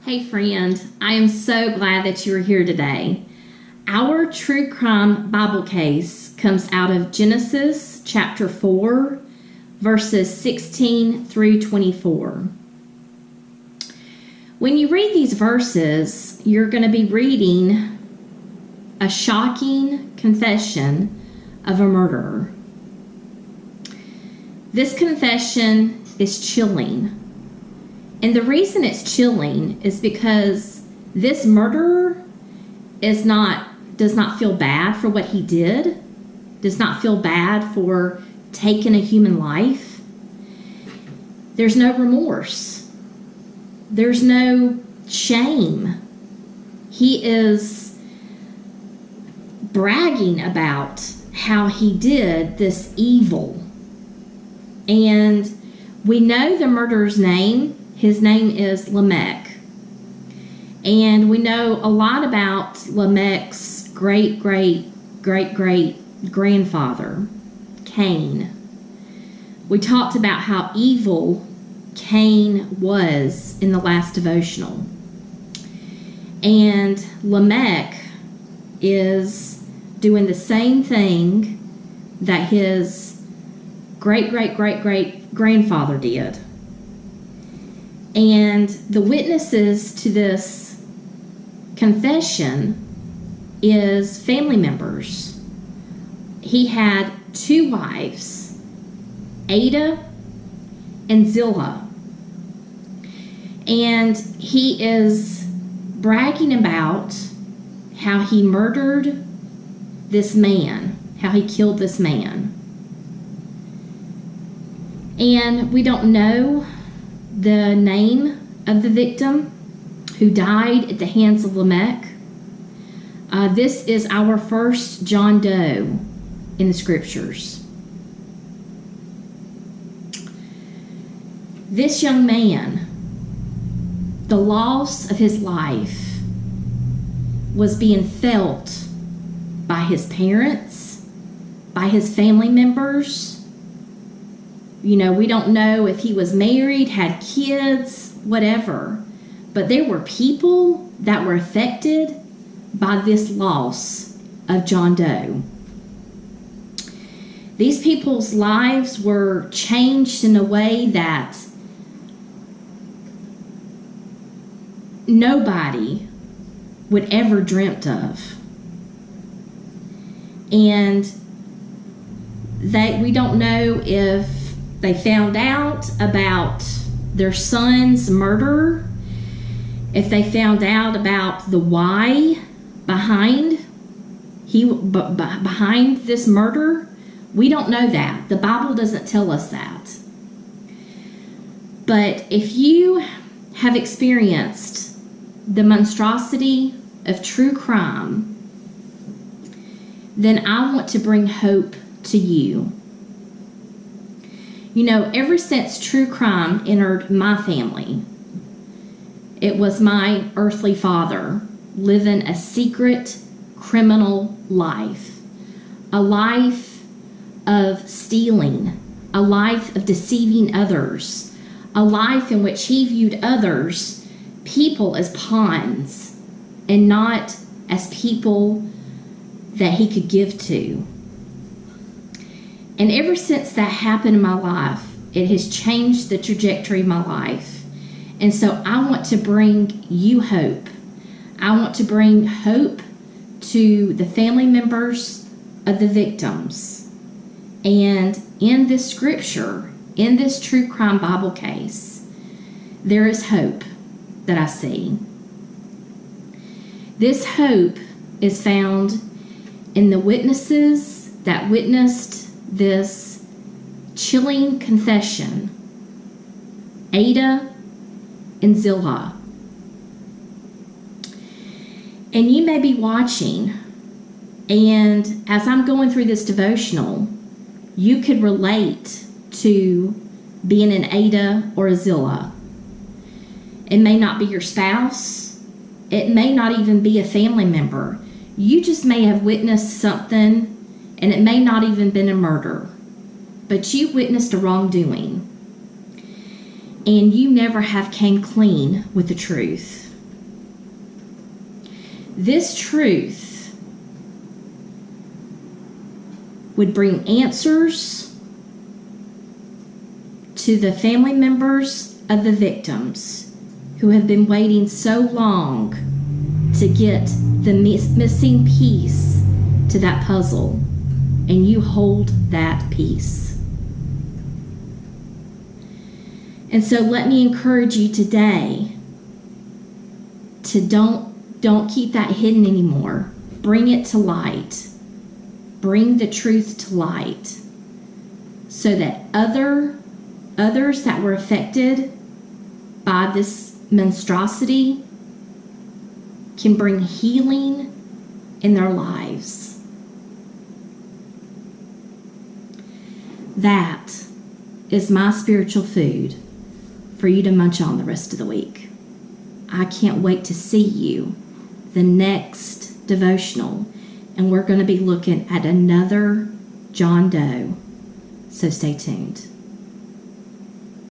Hey friend, I am so glad that you are here today. Our true crime Bible case comes out of Genesis chapter 4, verses 16 through 24. When you read these verses, you're going to be reading a shocking confession of a murderer. This confession is chilling. And the reason it's chilling is because this murderer does not feel bad for what he did, does not feel bad for taking a human life. There's no remorse. There's no shame. He is bragging about how he did this evil. And we know the murderer's name. His name is Lamech. And we know a lot about Lamech's great-great-great-great-grandfather, Cain. We talked about how evil Cain was in the last devotional. And Lamech is doing the same thing that his great-great-great-great-grandfather did. And the witnesses to this confession is family members. He had two wives, Adah and Zillah. And he is bragging about how he murdered this man, how he killed this man. And we don't know the name of the victim who died at the hands of Lamech. This is our first John Doe in the scriptures. This young man, the loss of his life was being felt by his parents, by his family members. You know, we don't know if he was married, had kids, whatever. But there were people that were affected by this loss of John Doe. These people's lives were changed in a way that nobody would ever dreamt of. And we don't know if they found out about their son's murder, if they found out about the why behind this murder. We don't know that. The Bible doesn't tell us that. But if you have experienced the monstrosity of true crime, then I want to bring hope to you. You know, ever since true crime entered my family, it was my earthly father living a secret criminal life, a life of stealing, a life of deceiving others, a life in which he viewed others, people, as pawns and not as people that he could give to. And ever since that happened in my life, it has changed the trajectory of my life. And so I want to bring you hope. I want to bring hope to the family members of the victims. And in this scripture, in this true crime Bible case, there is hope that I see. This hope is found in the witnesses that witnessed this chilling confession, Adah and Zillah. And you may be watching, and as I'm going through this devotional, you could relate to being an Adah or a Zillah. It may not be your spouse. It may not even be a family member. You just may have witnessed something, and it may not even been a murder, but you witnessed a wrongdoing, and you never have came clean with the truth. This truth would bring answers to the family members of the victims who have been waiting so long to get the missing piece to that puzzle, and you hold that piece. And so let me encourage you today to don't keep that hidden anymore. Bring it to light. Bring the truth to light so that others that were affected by this monstrosity can bring healing in their lives. That is my spiritual food for you to munch on the rest of the week. I can't wait to see you the next devotional, and we're going to be looking at another John Doe. So stay tuned.